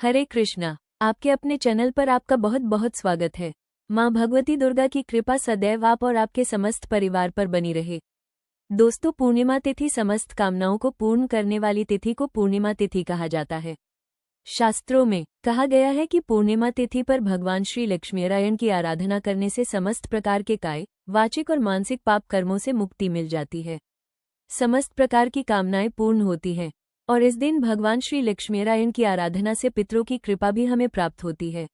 हरे कृष्णा। आपके अपने चैनल पर आपका बहुत बहुत स्वागत है। माँ भगवती दुर्गा की कृपा सदैव आप और आपके समस्त परिवार पर बनी रहे। दोस्तों, पूर्णिमा तिथि समस्त कामनाओं को पूर्ण करने वाली तिथि को पूर्णिमा तिथि कहा जाता है। शास्त्रों में कहा गया है कि पूर्णिमा तिथि पर भगवान श्री लक्ष्मीनारायण की आराधना करने से समस्त प्रकार के काय, वाचिक और मानसिक पाप कर्मों से मुक्ति मिल जाती है। समस्त प्रकार की कामनाएं पूर्ण होती हैं और इस दिन भगवान श्री लक्ष्मीनारायण की आराधना से पितरों की कृपा भी हमें प्राप्त होती है।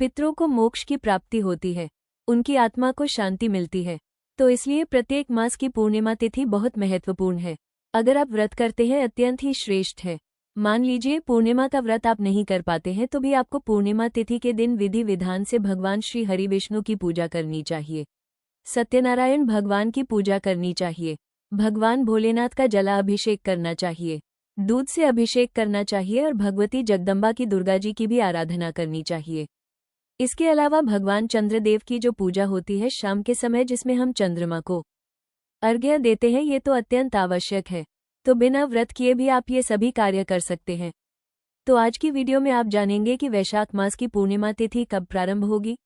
पितरों को मोक्ष की प्राप्ति होती है, उनकी आत्मा को शांति मिलती है। तो इसलिए प्रत्येक मास की पूर्णिमा तिथि बहुत महत्वपूर्ण है। अगर आप व्रत करते हैं अत्यंत ही श्रेष्ठ है। मान लीजिए पूर्णिमा का व्रत आप नहीं कर पाते हैं तो भी आपको पूर्णिमा तिथि के दिन विधि विधान से भगवान श्री हरि विष्णु की पूजा करनी चाहिए। सत्यनारायण भगवान की पूजा करनी चाहिए। भगवान भोलेनाथ का जला अभिषेक करना चाहिए, दूध से अभिषेक करना चाहिए और भगवती जगदम्बा की दुर्गा जी की भी आराधना करनी चाहिए। इसके अलावा भगवान चंद्रदेव की जो पूजा होती है शाम के समय, जिसमें हम चंद्रमा को अर्घ्य देते हैं, ये तो अत्यंत आवश्यक है। तो बिना व्रत किए भी आप ये सभी कार्य कर सकते हैं। तो आज की वीडियो में आप जानेंगे कि वैशाख मास की पूर्णिमा तिथि कब प्रारंभ होगी,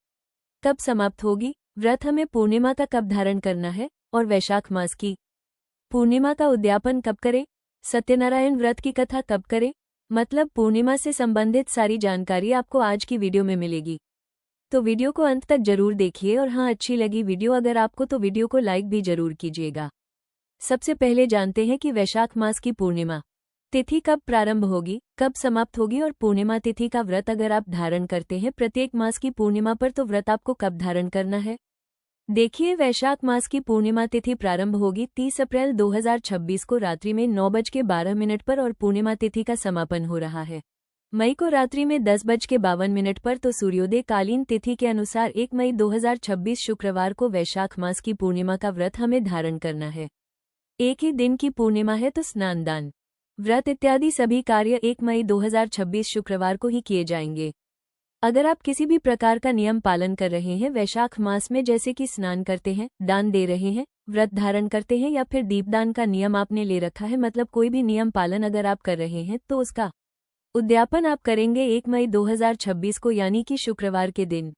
कब समाप्त होगी, व्रत हमें पूर्णिमा का कब धारण करना है और वैशाख मास की पूर्णिमा का उद्यापन कब करें, सत्यनारायण व्रत की कथा कब करें, मतलब पूर्णिमा से संबंधित सारी जानकारी आपको आज की वीडियो में मिलेगी। तो वीडियो को अंत तक जरूर देखिए और हाँ, अच्छी लगी वीडियो अगर आपको तो वीडियो को लाइक भी जरूर कीजिएगा। सबसे पहले जानते हैं कि वैशाख मास की पूर्णिमा तिथि कब प्रारंभ होगी, कब समाप्त होगी और पूर्णिमा तिथि का व्रत अगर आप धारण करते हैं प्रत्येक मास की पूर्णिमा पर तो व्रत आपको कब धारण करना है। देखिए, वैशाख मास की पूर्णिमा तिथि प्रारंभ होगी 30 अप्रैल 2026 को रात्रि में 9:12 पर और पूर्णिमा तिथि का समापन हो रहा है मई को रात्रि में 10:52 पर। तो सूर्योदय कालीन तिथि के अनुसार 1 मई 2026 शुक्रवार को वैशाख मास की पूर्णिमा का व्रत हमें धारण करना है। एक ही दिन की पूर्णिमा है तो स्नान, दान, व्रत इत्यादि सभी कार्य 1 मई 2026 शुक्रवार को ही किए जाएंगे। अगर आप किसी भी प्रकार का नियम पालन कर रहे हैं वैशाख मास में, जैसे कि स्नान करते हैं, दान दे रहे हैं, व्रत धारण करते हैं या फिर दीपदान का नियम आपने ले रखा है, मतलब कोई भी नियम पालन अगर आप कर रहे हैं तो उसका उद्यापन आप करेंगे 1 मई 2026 को, यानी कि शुक्रवार के दिन।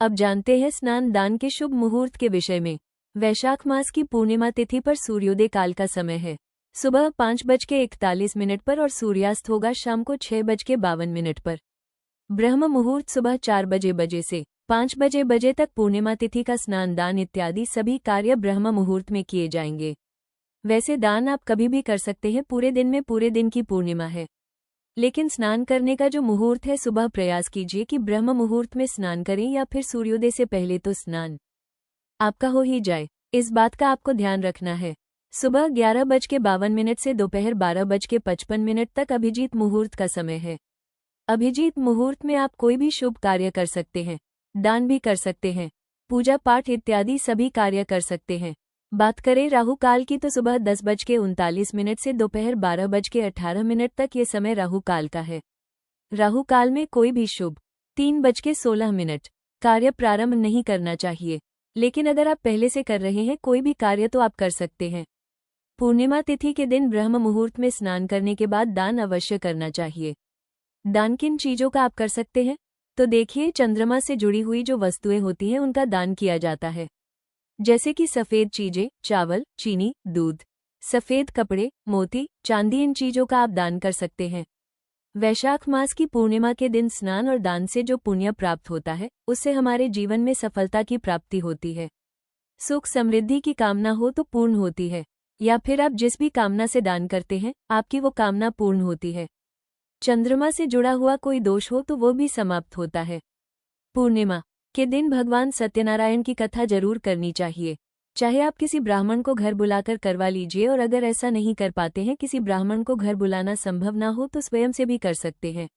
अब जानते हैं स्नान दान के शुभ मुहूर्त के विषय में। वैशाख मास की पूर्णिमा तिथि पर सूर्योदय काल का समय है सुबह 5:41 पर और सूर्यास्त होगा शाम को 6:52 पर। ब्रह्म मुहूर्त सुबह 4 बजे से 5 बजे तक। पूर्णिमा तिथि का स्नान दान इत्यादि सभी कार्य ब्रह्म मुहूर्त में किए जाएंगे। वैसे दान आप कभी भी कर सकते हैं पूरे दिन में, पूरे दिन की पूर्णिमा है, लेकिन स्नान करने का जो मुहूर्त है सुबह प्रयास कीजिए कि ब्रह्म मुहूर्त में स्नान करें या फिर सूर्योदय से पहले तो स्नान आपका हो ही जाए, इस बात का आपको ध्यान रखना है। सुबह 11:52 से दोपहर 12:55 तक अभिजीत मुहूर्त का समय है। अभिजीत मुहूर्त में आप कोई भी शुभ कार्य कर सकते हैं, दान भी कर सकते हैं, पूजा पाठ इत्यादि सभी कार्य कर सकते हैं। बात करें राहु काल की तो सुबह 10:39 से दोपहर 12:18 तक ये समय राहु काल का है। राहु काल में कोई भी शुभ 3:16 कार्य प्रारंभ नहीं करना चाहिए, लेकिन अगर आप पहले से कर रहे हैं कोई भी कार्य तो आप कर सकते हैं। पूर्णिमा तिथि के दिन ब्रह्म मुहूर्त में स्नान करने के बाद दान अवश्य करना चाहिए। दान किन चीजों का आप कर सकते हैं, तो देखिए, चंद्रमा से जुड़ी हुई जो वस्तुएं होती हैं उनका दान किया जाता है, जैसे कि सफेद चीजें, चावल, चीनी, दूध, सफेद कपड़े, मोती, चांदी, इन चीजों का आप दान कर सकते हैं। वैशाख मास की पूर्णिमा के दिन स्नान और दान से जो पुण्य प्राप्त होता है उससे हमारे जीवन में सफलता की प्राप्ति होती है। सुख समृद्धि की कामना हो तो पूर्ण होती है, या फिर आप जिस भी कामना से दान करते हैं आपकी वो कामना पूर्ण होती है। चंद्रमा से जुड़ा हुआ कोई दोष हो तो वो भी समाप्त होता है। पूर्णिमा के दिन भगवान सत्यनारायण की कथा जरूर करनी चाहिए। चाहे आप किसी ब्राह्मण को घर बुलाकर करवा लीजिए, और अगर ऐसा नहीं कर पाते हैं, किसी ब्राह्मण को घर बुलाना संभव ना हो तो स्वयं से भी कर सकते हैं।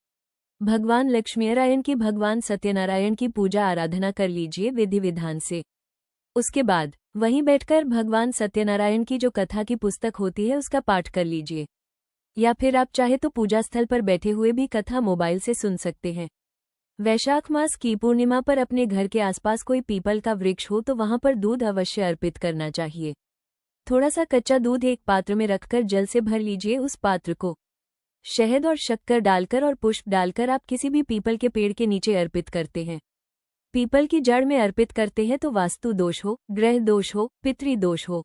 भगवान लक्ष्मीनारायण की, भगवान सत्यनारायण की पूजा आराधना कर लीजिए विधि विधान से। उसके बाद वहीं बैठकर भगवान सत्यनारायण की जो कथा की पुस्तक होती है उसका पाठ कर लीजिए, या फिर आप चाहे तो पूजा स्थल पर बैठे हुए भी कथा मोबाइल से सुन सकते हैं। वैशाख मास की पूर्णिमा पर अपने घर के आसपास कोई पीपल का वृक्ष हो तो वहां पर दूध अवश्य अर्पित करना चाहिए। थोड़ा सा कच्चा दूध एक पात्र में रखकर जल से भर लीजिए। उस पात्र को शहद और शक्कर डालकर और पुष्प डालकर आप किसी भी पीपल के पेड़ के नीचे अर्पित करते हैं। पीपल की जड़ में अर्पित करते हैं तो वास्तु दोष हो, ग्रह दोष हो, पितृ दोष हो,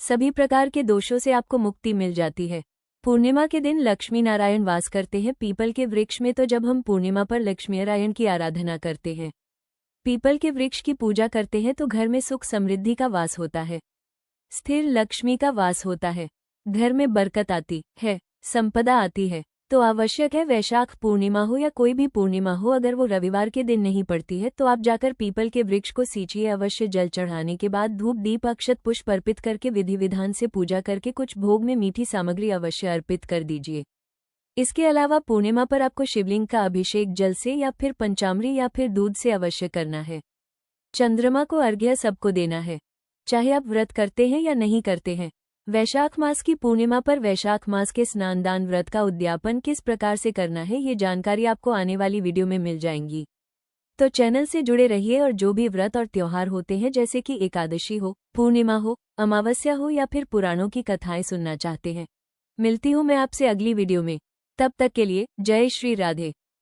सभी प्रकार के दोषों से आपको मुक्ति मिल जाती है। पूर्णिमा के दिन लक्ष्मी नारायण वास करते हैं पीपल के वृक्ष में, तो जब हम पूर्णिमा पर लक्ष्मी नारायण की आराधना करते हैं, पीपल के वृक्ष की पूजा करते हैं, तो घर में सुख समृद्धि का वास होता है, स्थिर लक्ष्मी का वास होता है, घर में बरकत आती है, संपदा आती है। तो आवश्यक है वैशाख पूर्णिमा हो या कोई भी पूर्णिमा हो, अगर वो रविवार के दिन नहीं पड़ती है तो आप जाकर पीपल के वृक्ष को सींचिए अवश्य। जल चढ़ाने के बाद धूप दीप अक्षत पुष्प अर्पित करके विधि विधान से पूजा करके कुछ भोग में मीठी सामग्री अवश्य अर्पित कर दीजिए। इसके अलावा पूर्णिमा पर आपको शिवलिंग का अभिषेक जल से या फिर पंचामृत या फिर दूध से अवश्य करना है। चंद्रमा को अर्घ्य सबको देना है, चाहे आप व्रत करते हैं या नहीं करते हैं। वैशाख मास की पूर्णिमा पर वैशाख मास के स्नान दान व्रत का उद्यापन किस प्रकार से करना है, ये जानकारी आपको आने वाली वीडियो में मिल जाएंगी। तो चैनल से जुड़े रहिए और जो भी व्रत और त्योहार होते हैं जैसे कि एकादशी हो, पूर्णिमा हो, अमावस्या हो या फिर पुराणों की कथाएं सुनना चाहते हैं, मिलती हूँ मैं आपसे अगली वीडियो में। तब तक के लिए जय श्री राधे।